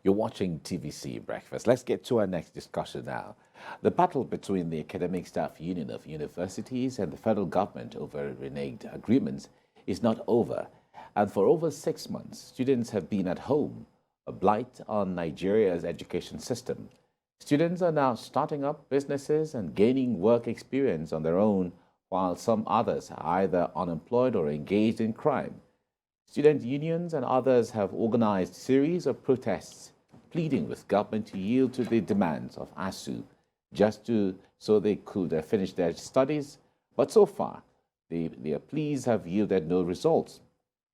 You're watching TVC Breakfast. Let's get to our next discussion now. The battle between the Academic Staff Union of Universities and the federal government over reneged agreements is not over. And for over 6 months, students have been at home, a blight on Nigeria's education system. Students are now starting up businesses and gaining work experience on their own, while some others are either unemployed or engaged in crime. Student unions and others have organized a series of protests, pleading with government to yield to the demands of ASUU, so they could finish their studies. But so far, their pleas have yielded no results.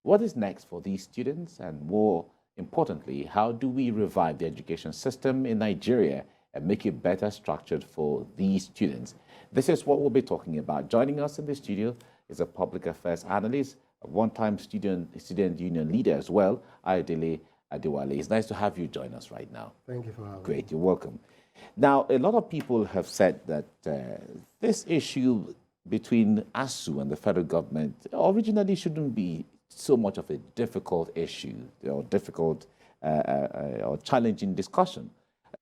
What is next for these students? And more importantly, how do we revive the education system in Nigeria and make it better structured for these students? This is what we'll be talking about. Joining us in the studio is a public affairs analyst, a one-time student union leader as well, Ayodele Adewale. It's nice to have you join us right now. Thank you for having me. Great, you're welcome. Now, a lot of people have said that this issue between ASUU and the federal government originally shouldn't be so much of a difficult issue or difficult or challenging discussion.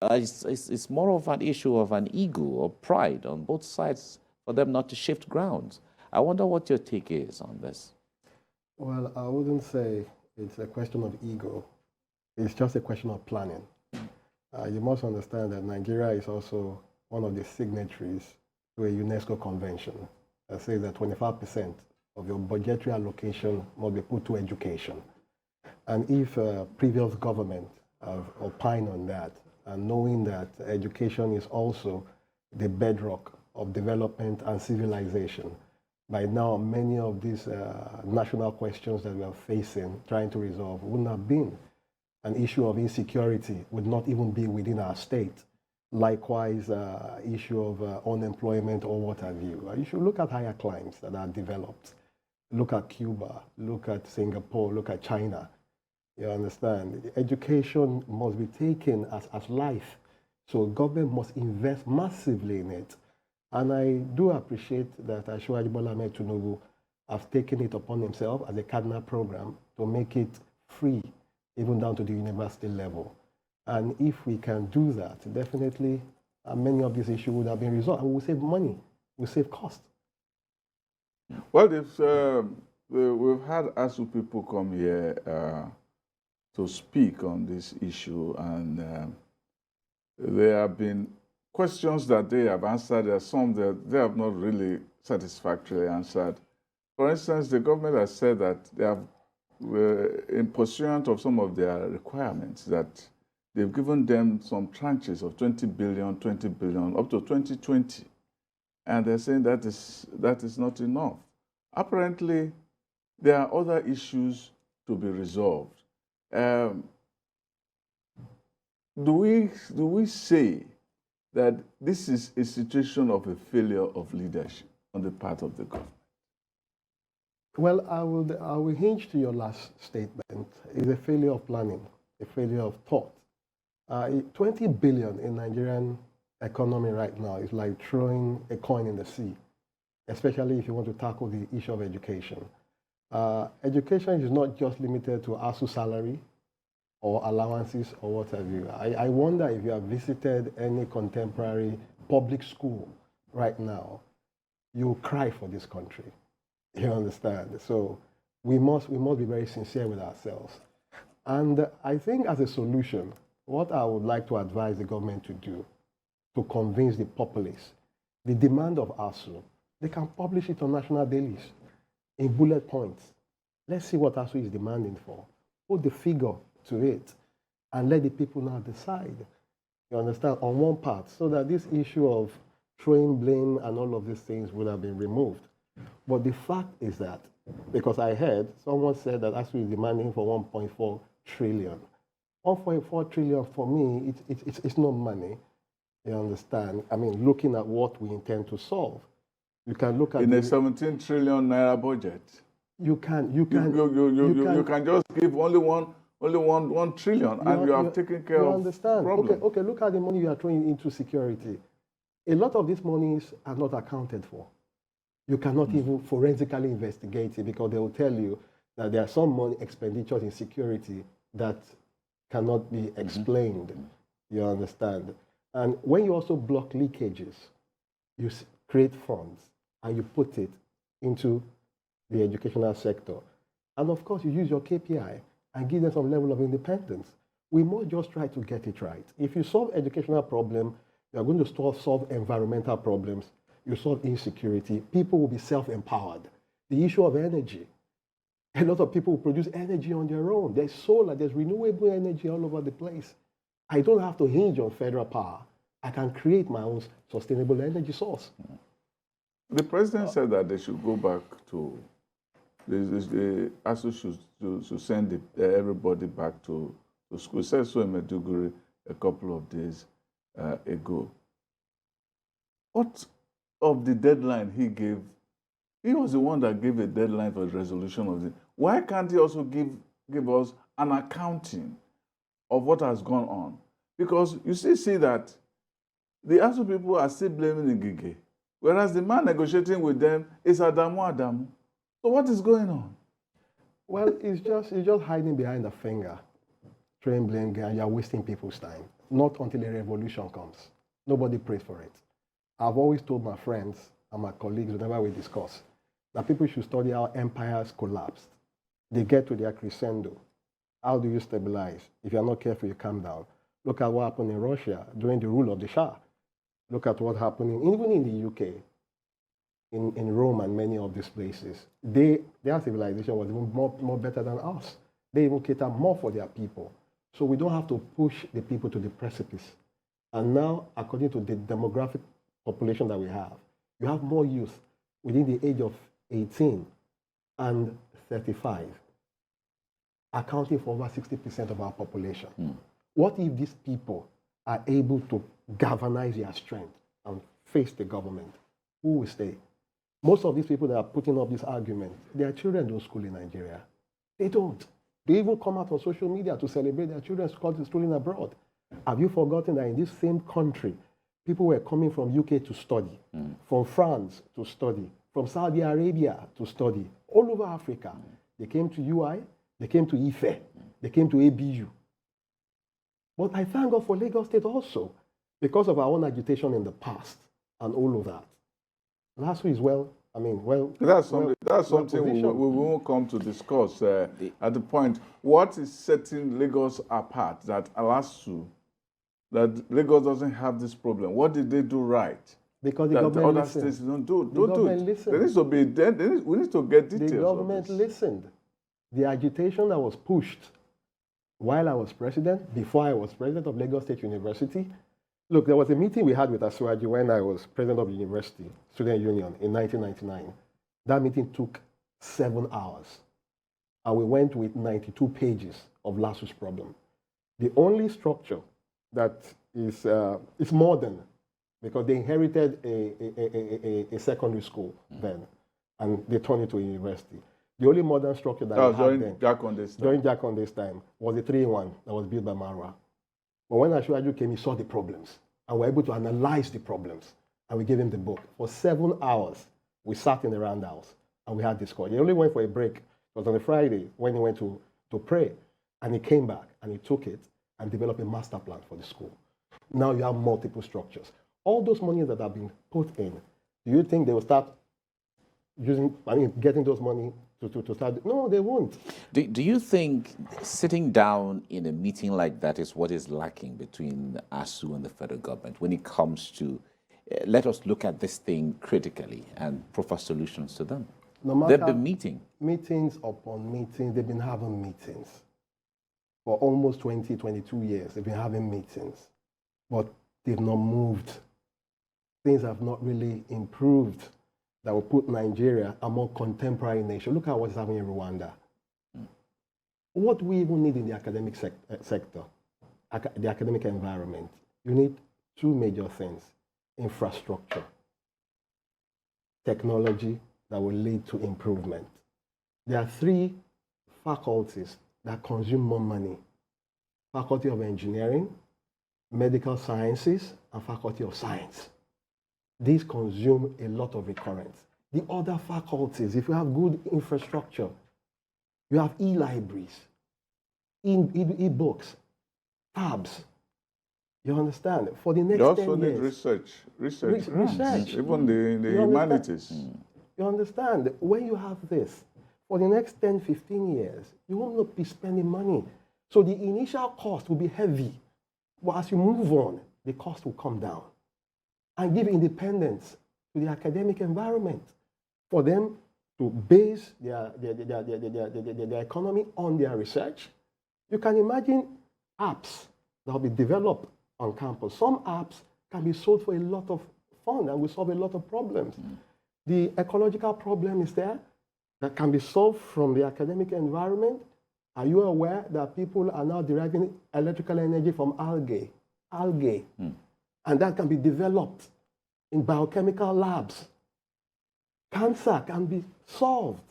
It's more of an issue of an ego or pride on both sides for them not to shift grounds. I wonder what your take is on this. Well, I wouldn't say it's a question of ego. It's just a question of planning. You must understand that Nigeria is also one of the signatories to a UNESCO convention that says that 25% of your budgetary allocation must be put to education. And if previous government have opined on that, and knowing that education is also the bedrock of development and civilization, by now many of these national questions that we are facing, trying to resolve, wouldn't have been. An issue of insecurity would not even be within our state. Likewise, issue of unemployment or what have you. You should look at higher climes that are developed. Look at Cuba, look at Singapore, look at China. You understand? Education must be taken as life. So government must invest massively in it. And I do appreciate that Asiwaju Bola Ahmed Tinubu have taken it upon himself as a cardinal program to make it free, even down to the university level. And if we can do that, definitely many of these issues would have been resolved. And we'll save money, we'll save cost. Well, we've had ASUU people come here to speak on this issue, and there have been questions that they have answered. There are some that they have not really satisfactorily answered. For instance, the government has said that they have, in pursuant of some of their requirements, that they've given them some tranches of 20 billion up to 2020. And they're saying that is not enough. Apparently, there are other issues to be resolved. Do we say that this is a situation of a failure of leadership on the part of the government? Well, I will hinge to your last statement. It's a failure of planning, a failure of thought. 20 billion in Nigerian economy right now is like throwing a coin in the sea, especially if you want to tackle the issue of education. Education is not just limited to ASUU salary or allowances or what have you. I wonder if you have visited any contemporary public school right now, you cry for this country. You understand? So we must be very sincere with ourselves. And I think as a solution, what I would like to advise the government to do to convince the populace, the demand of ASUU, they can publish it on national dailies in bullet points. Let's see what ASUU is demanding for. Put the figure to it and let the people now decide, you understand, on one part, so that this issue of throwing blame and all of these things would have been removed. But the fact is that, because I heard someone said that ASUU is demanding for 1.4 trillion. 1.4 trillion for me, it's no money, you understand? I mean, looking at what we intend to solve. You can look at in a 17 trillion naira budget. You can just give only one trillion, and you have taken care of understand. problem. Okay, look at the money you are throwing into security. A lot of these monies are not accounted for. You cannot even forensically investigate it because they will tell you that there are some money expenditures in security that cannot be explained. You understand? And when you also block leakages, you create funds and you put it into the educational sector. And of course, you use your KPI and give them some level of independence. We must just try to get it right. If you solve educational problem, you are going to solve environmental problems, you solve insecurity, people will be self-empowered. The issue of energy, a lot of people will produce energy on their own. There's solar, there's renewable energy all over the place. I don't have to hinge on federal power. I can create my own sustainable energy source. The president said that they should go back to, the ASUU should send everybody back to school. He said so in Maiduguri a couple of days ago. What of the deadline he gave? He was the one that gave a deadline for the resolution of it. Why can't he also give us an accounting of what has gone on? Because you still see that the ASUU people are still blaming Ngige, whereas the man negotiating with them is Adamu. So what is going on? Well, it's just hiding behind a finger, trembling, and you're wasting people's time. Not until a revolution comes. Nobody prays for it. I've always told my friends and my colleagues whenever we discuss that people should study how empires collapsed. They get to their crescendo. How do you stabilize? If you're not careful, you calm down. Look at what happened in Russia during the rule of the Shah. Look at what happened even in the UK, in Rome and many of these places. Their civilization was even more better than us. They even cater more for their people. So we don't have to push the people to the precipice. And now, according to the demographic population that we have, you have more youth within the age of 18 and 35, accounting for over 60% of our population. What if these people are able to galvanize their strength and face the government? Who will stay? Most of these people that are putting up this argument, their children don't school in Nigeria. They don't. They even come out on social media to celebrate their children's schooling abroad. Have you forgotten that in this same country, people were coming from UK to study, from France to study, from Saudi Arabia to study, all over Africa. They came to UI, they came to IFE, they came to ABU. But I thank God for Lagos State also, because of our own agitation in the past and all of that. ASUU is That's something we won't come to discuss at the point. What is setting Lagos apart that ASUU, that Lagos doesn't have this problem? What did they do right? Because the that government other listened. states don't do The government it. listened. There needs to be we need to get details. The government listened. The agitation that was pushed while I was president, before I was president of Lagos State University. Look, there was a meeting we had with ASUU when I was president of the university, student union, in 1999. That meeting took 7 hours. And we went with 92 pages of ASUU's problem. The only structure that is modern, because they inherited a secondary school then, and they turned it to a university. The only modern structure that we had then, during Jack Condé's time, was the 3-in-1 that was built by Marwa. But when ASUU came, he saw the problems, and we were able to analyze the problems, and we gave him the book. For 7 hours, we sat in the roundhouse, and we had discussion. He only went for a break. It was on a Friday when he went to pray, and he came back, and he took it and developed a master plan for the school. Now you have multiple structures. All those monies that have been put in, do you think they will start getting those money to start? No, they won't. Do you think sitting down in a meeting like that is what is lacking between ASUU and the federal government when it comes to let us look at this thing critically and proffer solutions to them? No matter, they've been meeting. Meetings upon meetings, they've been having meetings. For almost 20, 22 years, they've been having meetings. But they've not moved. Things have not really improved that will put Nigeria a more contemporary nation. Look at what's happening in Rwanda. What we even need in the academic sector, the academic environment, you need two major things: infrastructure, technology that will lead to improvement. There are 3 faculties that consume more money: Faculty of Engineering, Medical Sciences, and Faculty of Science. These consume a lot of recurrence. The other faculties, if you have good infrastructure, you have e-libraries, e-books, fabs. You understand? For the next You also 10 need years. research grants, Research. even the You understand? humanities. You understand? When you have this, for the next 10, 15 years, you will not be spending money. So the initial cost will be heavy. But as you move on, the cost will come down and give independence to the academic environment for them to base their economy on their research. You can imagine apps that will be developed on campus. Some apps can be sold for a lot of fun and will solve a lot of problems. The ecological problem is there that can be solved from the academic environment. Are you aware that people are now deriving electrical energy from algae? And that can be developed in biochemical labs. Cancer can be solved.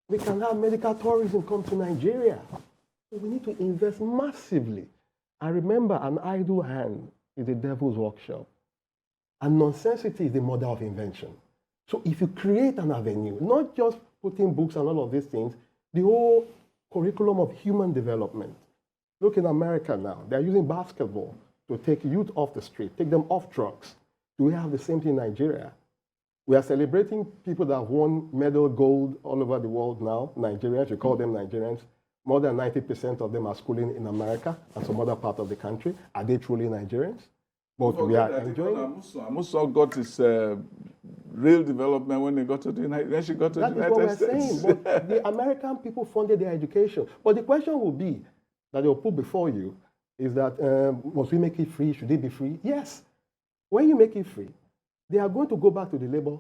We can have medical tourism come to Nigeria. So we need to invest massively. And remember, an idle hand is the devil's workshop. And nonsensity is the mother of invention. So if you create an avenue, not just putting books and all of these things, the whole curriculum of human development. Look in America now, they're using basketball to take youth off the street, take them off drugs. Do we have the same thing in Nigeria? We are celebrating people that have won medal gold all over the world now, Nigerians, we call them Nigerians. More than 90% of them are schooling in America and some other part of the country. Are they truly Nigerians? But we are enjoying it. Amuso got his real development when he got to the United States. That is what we're saying. But the American people funded their education. But the question will be that they'll put before you is that must we make it free? Should it be free? Yes. When you make it free, they are going to go back to the labor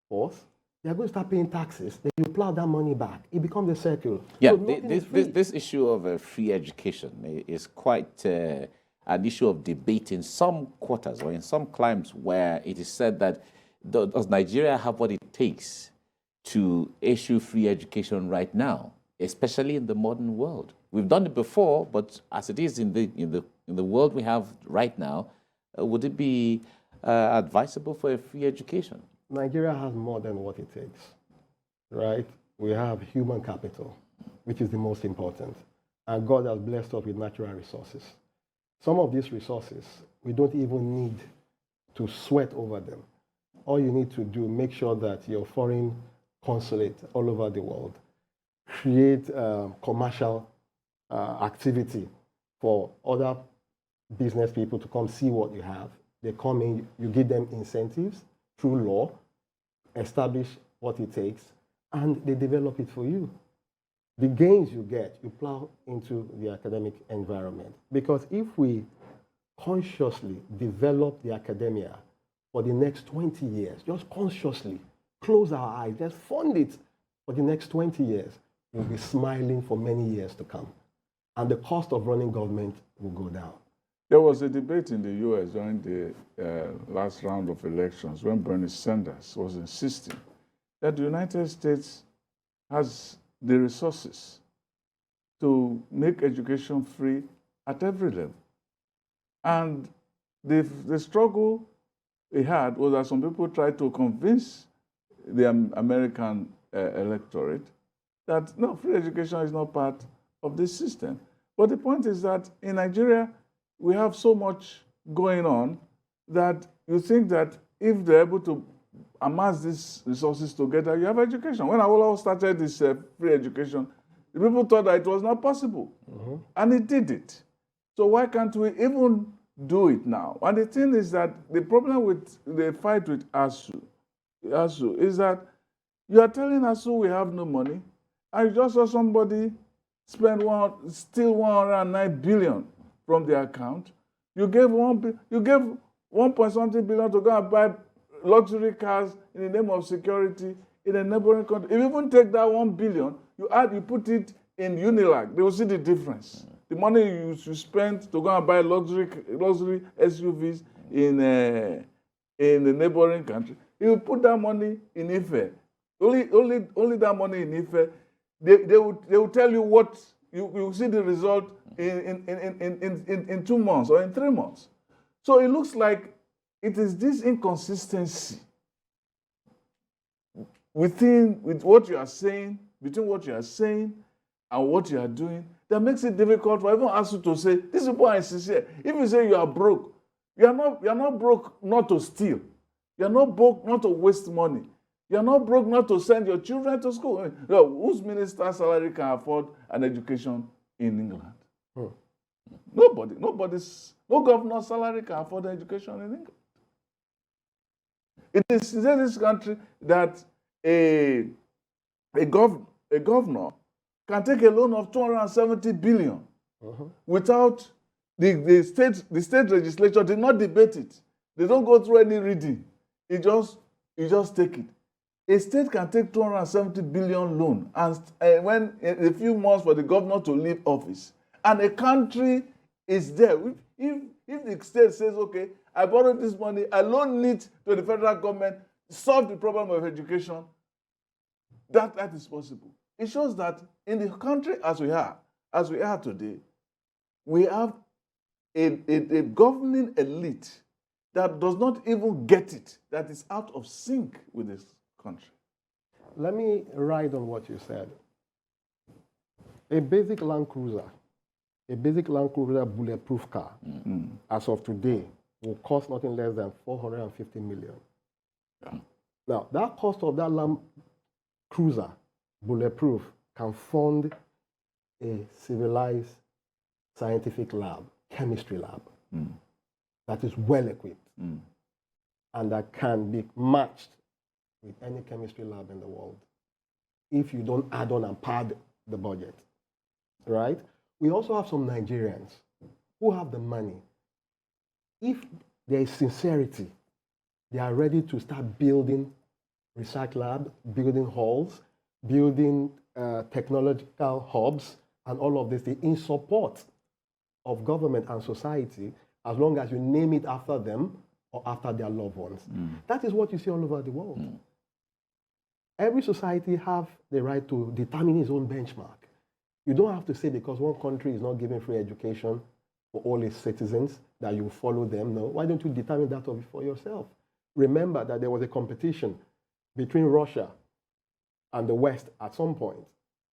force. They are going to start paying taxes. Then you plow that money back. It becomes a circle. Yeah, So this issue of free education is quite an issue of debate in some quarters or in some climes where it is said that does Nigeria have what it takes to issue free education right now, especially in the modern world? We've done it before, but as it is in the world we have right now, would it be advisable for a free education? Nigeria has more than what it takes, right? We have human capital, which is the most important. And God has blessed us with natural resources. Some of these resources, we don't even need to sweat over them. All you need to do, make sure that your foreign consulate all over the world create commercial activity for other business people to come see what you have. They come in, you give them incentives through law, establish what it takes, and they develop it for you. The gains you get, you plow into the academic environment. Because if we consciously develop the academia for the next 20 years, just consciously close our eyes, just fund it for the next 20 years, we'll be smiling for many years to come. And the cost of running government will go down. There was a debate in the U.S. during the last round of elections when Bernie Sanders was insisting that the United States has the resources to make education free at every level. And the struggle he had was that some people tried to convince the American electorate that, no, free education is not part of this system. But the point is that in Nigeria, we have so much going on that you think that if they're able to amass these resources together, you have education. When Awolowo started this free education, the people thought that it was not possible. And he did it. So why can't we even do it now? And the thing is that the problem with the fight with ASUU is that you are telling ASUU we have no money, and you just saw somebody steal 109 billion from the account. You gave 1.something billion to go and buy luxury cars in the name of security in a neighboring country. If you even take that 1 billion, you put it in Unilag, they will see the difference. The money you spent to go and buy luxury SUVs in the neighboring country, you put that money in Ife. Only that money in Ife. They will tell you what you will see the result in 2 months or in 3 months. So it looks like it is this inconsistency with what you are saying, between what you are saying and what you are doing, that makes it difficult for even ASUU to say, these people are insincere. If you say you are broke, you are not broke not to steal. You are not broke not to waste money. You are not broke not to send your children to school. I mean, whose minister's salary can afford an education in England? Nobody. No governor's salary can afford an education in England. It is in this country that a governor can take a loan of 270 billion without the state legislature did not debate it. They don't go through any reading. You just take it. A state can take 270 billion loan, and when in a few months for the governor to leave office, and a country is there. If the state says, okay, I borrowed this money, I loan it to the federal government, solve the problem of education, that is possible. It shows that in the country as we are today, we have a governing elite that does not even get it, that is out of sync with this country. Let me ride on what you said. A basic Land Cruiser bulletproof car, as of today, will cost nothing less than 450 million. Yeah. Now, that cost of that Land Cruiser bulletproof can fund a civilized scientific lab, chemistry lab, that is well equipped and that can be matched with any chemistry lab in the world if you don't add on and pad the budget, right? We also have some Nigerians who have the money. If there is sincerity, they are ready to start building research labs, building halls, building technological hubs, and all of this thing in support of government and society, as long as you name it after them or after their loved ones. That is what you see all over the world. Every society have the right to determine its own benchmark. You don't have to say because one country is not giving free education for all its citizens that you follow them. No, why don't you determine that for yourself? Remember that there was a competition between Russia and the West at some point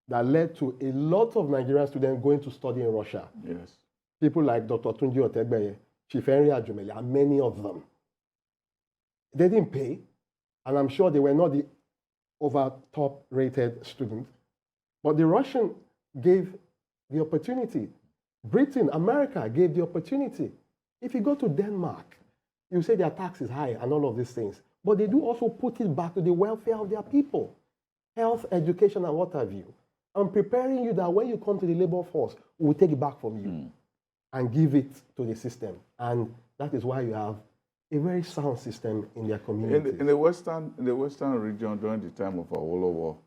that led to a lot of Nigerian students going to study in Russia. Yes. People like Dr. Tunji Otegbeye, Chief Henry Ajumele, and many of them. They didn't pay, and I'm sure they were not the over top rated students, but the Russian gave the opportunity. Britain, America gave the opportunity. If you go to Denmark, you say their tax is high and all of these things, but they do also put it back to the welfare of their people. Health, education, and what have you. I'm preparing you that when you come to the labor force, we'll take it back from you and give it to the system. And that is why you have a very sound system in their community. In the western region during the time of Awolowo,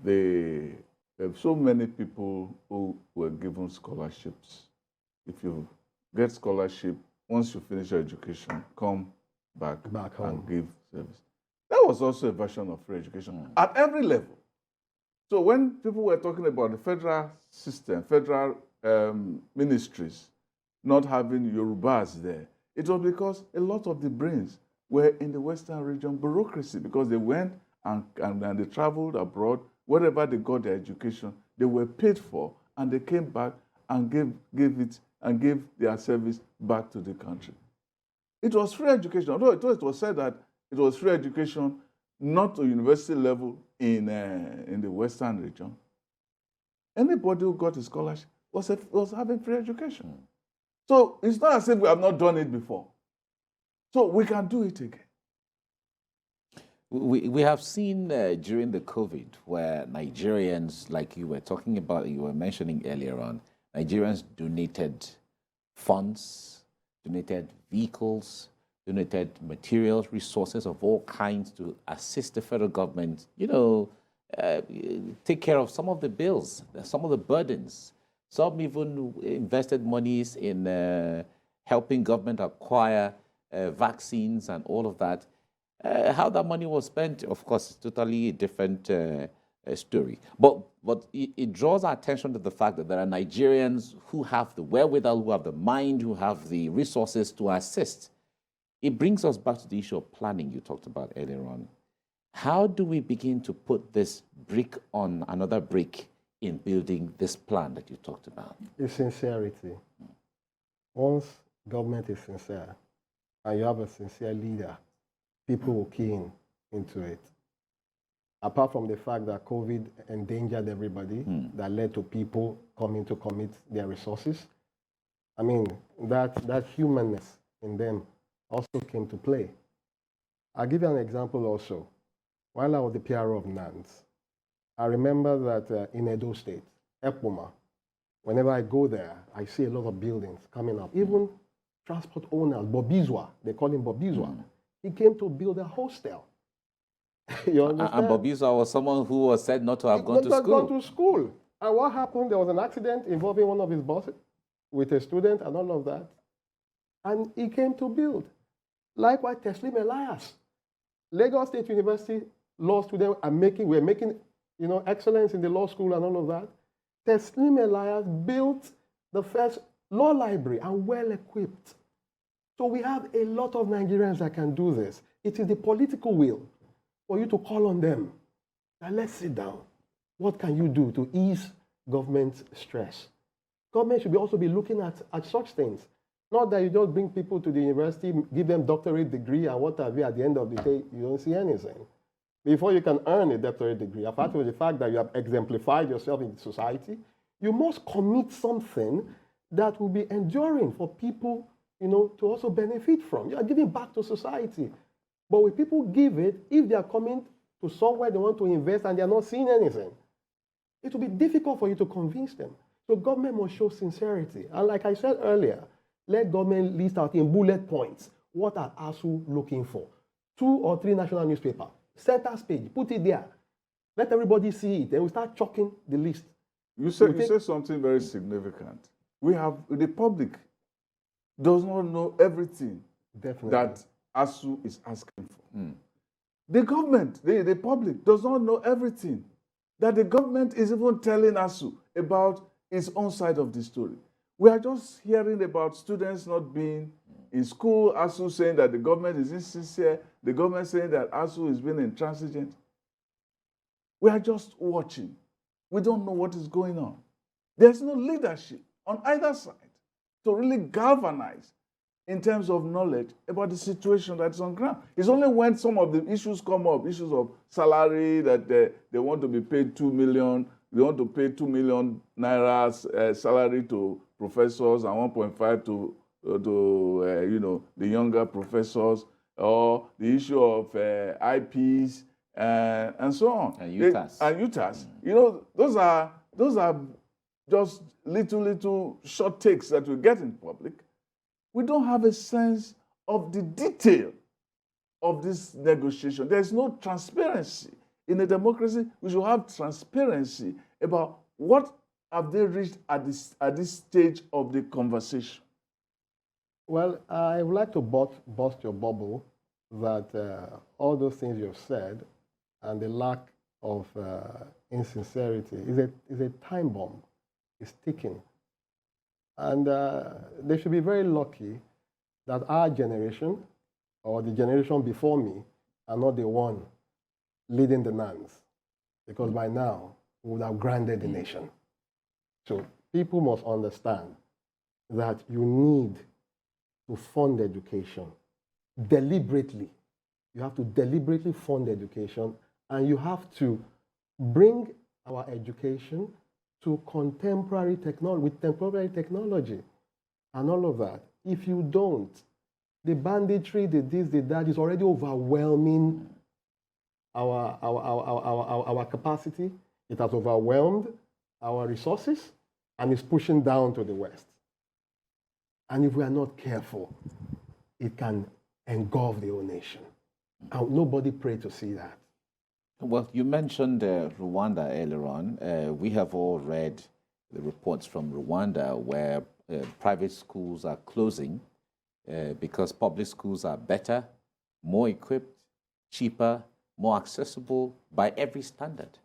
there are so many people who were given scholarships. If you get scholarship, once you finish your education, come back home and give service. That was also a version of free education at every level. So when people were talking about the federal system, federal ministries not having Yorubas there, it was because a lot of the brains were in the western region bureaucracy, because they went and they traveled abroad. Wherever they got their education, they were paid for, and they came back and gave their service back to the country. It was free education, although it was said that it was free education not to university level in the western region. Anybody who got a scholarship was having free education. So it's not as if we have not done it before. So we can do it again. We have seen during the COVID where Nigerians, like you were talking about, you were mentioning earlier on, Nigerians donated funds, donated vehicles, donated materials, resources of all kinds to assist the federal government, take care of some of the bills, some of the burdens. Some even invested monies in helping government acquire vaccines and all of that. How that money was spent, of course, is totally a different story. But it draws our attention to the fact that there are Nigerians who have the wherewithal, who have the mind, who have the resources to assist. It brings us back to the issue of planning you talked about earlier on. How do we begin to put this brick on another brick in building this plan that you talked about? It's sincerity. Once government is sincere and you have a sincere leader, people will key into it. Apart from the fact that COVID endangered everybody, that led to people coming to commit their resources, I mean, that humanness in them also came to play. I'll give you an example also. While I was the PRO of NANS, I remember that in Edo State, Epoma, whenever I go there, I see a lot of buildings coming up. Even transport owners, Bobizwa, they call him Bobizwa. He came to build a hostel. You understand? And Bobizwa was someone who was said not to have gone to school. Gone to school. And what happened? There was an accident involving one of his bosses with a student and all of that. And he came to build. Likewise, Teslim Elias. Lagos State University law students were making excellence in the law school and all of that. Teslim Elias built the first law library and well equipped. So we have a lot of Nigerians that can do this. It is the political will for you to call on them. Now let's sit down. What can you do to ease government stress? Government should also be looking at such things. Not that you just bring people to the university, give them doctorate degree, and what have you, at the end of the day, you don't see anything. Before you can earn a doctorate degree, apart from the fact that you have exemplified yourself in society, you must commit something that will be enduring for people, to also benefit from. You are giving back to society. But when people give it, if they are coming to somewhere they want to invest and they are not seeing anything, it will be difficult for you to convince them. So government must show sincerity. And like I said earlier, let government list out in bullet points what are ASUU looking for. 2 or 3 national newspapers, center page, put it there. Let everybody see it. Then we start chalking the list. You said something very significant. The public does not know everything that ASUU is asking for. The government, the public, does not know everything that the government is even telling ASUU about its own side of the story. We are just hearing about students not being in school, ASUU saying that the government is insincere, the government saying that ASUU is being intransigent. We are just watching. We don't know what is going on. There's no leadership on either side to really galvanize in terms of knowledge about the situation that's on ground. It's only when some of the issues come up, issues of salary, that they want to be paid 2 million, they want to pay 2 million naira salary to professors and 1.5 to the younger professors, or the issue of IPs and so on. And UTAS. Those are just little short takes that we get in public. We don't have a sense of the detail of this negotiation. There's no transparency. In a democracy, we should have transparency about what have they reached at this stage of the conversation. Well, I would like to bust your bubble that all those things you've said and the lack of insincerity is a time bomb. It's ticking. And they should be very lucky that our generation or the generation before me are not the one leading the NANS, because by now we would have grounded the nation. So people must understand that you need to fund education deliberately. You have to deliberately fund education, and you have to bring our education to contemporary technology, with contemporary technology and all of that. If you don't, the banditry, the this, the that is already overwhelming our capacity. It has overwhelmed our resources, and it's pushing down to the West. And if we are not careful, it can engulf the whole nation. And nobody prayed to see that. Well, you mentioned Rwanda earlier on. We have all read the reports from Rwanda where private schools are closing because public schools are better, more equipped, cheaper, more accessible by every standard.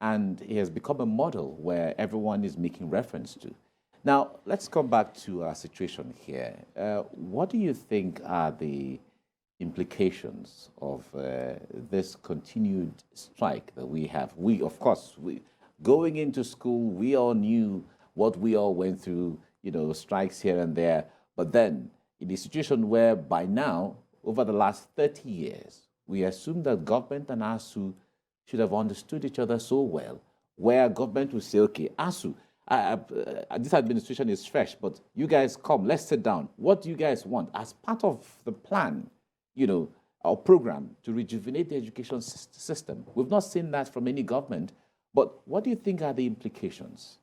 And it has become a model where everyone is making reference to. Now, let's come back to our situation here. What do you think are the implications of this continued strike that we have? We, of course, Going into school, we all knew what we all went through, strikes here and there. But then, in a situation where by now, over the last 30 years, we assume that government and ASUU should have understood each other so well, where government will say, okay, ASUU, this administration is fresh, but you guys come, let's sit down. What do you guys want as part of the plan, our program to rejuvenate the education system? We've not seen that from any government, but what do you think are the implications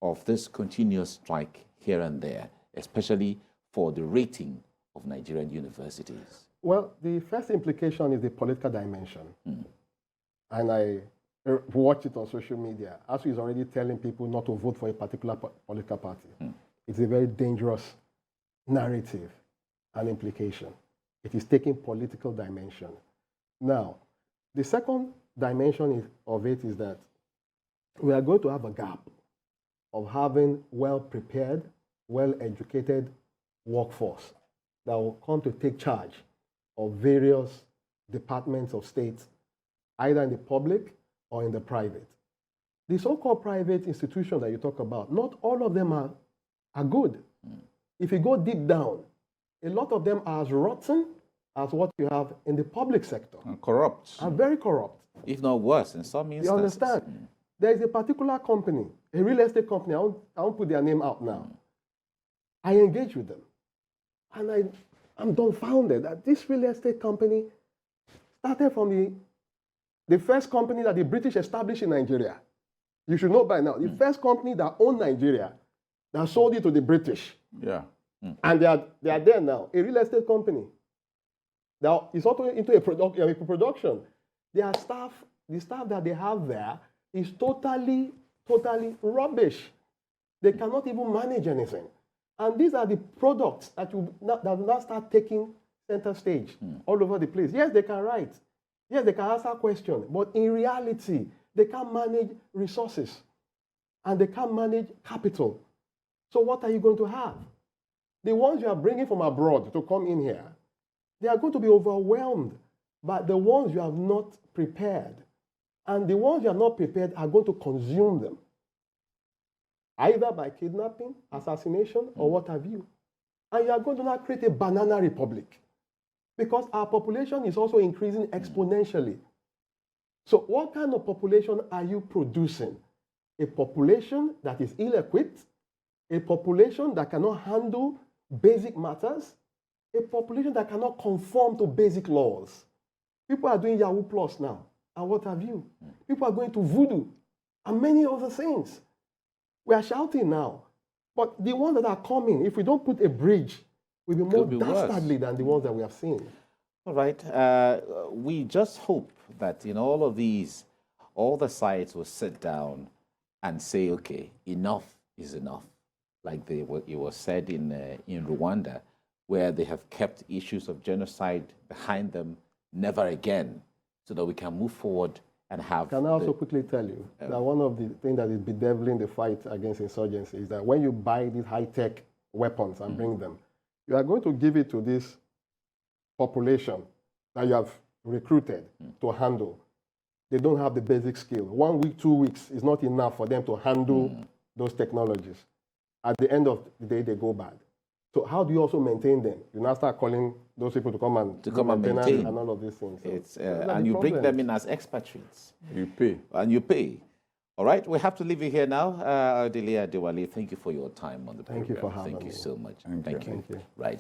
of this continuous strike here and there, especially for the rating of Nigerian universities? Well, the first implication is the political dimension. And I watch it on social media. ASUU is already telling people not to vote for a particular political party. It's a very dangerous narrative and implication. It is taking political dimension. Now, the second dimension of it is that we are going to have a gap of having well-prepared, well-educated workforce that will come to take charge of various departments of state, either in the public or in the private. The so-called private institutions that you talk about, not all of them are good. If you go deep down, a lot of them are as rotten as what you have in the public sector. And corrupt. Are very corrupt. If not worse, in some instances. You understand? There is a particular company, a real estate company, I won't put their name out now. I engage with them. And I'm dumbfounded that this real estate company started from the first company that the British established in Nigeria. You should know by now, the first company that owned Nigeria, that sold it to the British. Yeah. And they are there now, a real estate company. Now, it's also into a production. Their staff, the staff that they have there is totally rubbish. They cannot even manage anything. And these are the products that will now start taking center stage all over the place. Yes, they can write. Yes, they can answer questions. But in reality, they can't manage resources. And they can't manage capital. So what are you going to have? The ones you are bringing from abroad to come in here, they are going to be overwhelmed by the ones you have not prepared. And the ones you have not prepared are going to consume them, either by kidnapping, assassination, or what have you. And you are going to now create a banana republic because our population is also increasing exponentially. So what kind of population are you producing? A population that is ill-equipped, a population that cannot handle basic matters, a population that cannot conform to basic laws. People are doing Yahoo Plus now, and what have you? People are going to voodoo, and many other things. We are shouting now. But the ones that are coming, if we don't put a bridge, will be more dastardly than the ones that we have seen. All right. We just hope that in all of these, all the sides will sit down and say, okay, enough is enough. Like it was said in Rwanda, where they have kept issues of genocide behind them, never again, so that we can move forward and have... Can I also quickly tell you that one of the things that is bedeviling the fight against insurgency is that when you buy these high-tech weapons and bring them, you are going to give it to this population that you have recruited to handle. They don't have the basic skill. 1 week, 2 weeks is not enough for them to handle those technologies. At the end of the day, they go bad. So how do you also maintain them? You now start calling those people to come and maintain and all of these things. So it's, and you bring them in as expatriates. You pay. And you pay. All right, we have to leave you here now. Adelia Adewale, thank you for your time on the program. Thank you for having me. Thank you so much. Thank you. Right.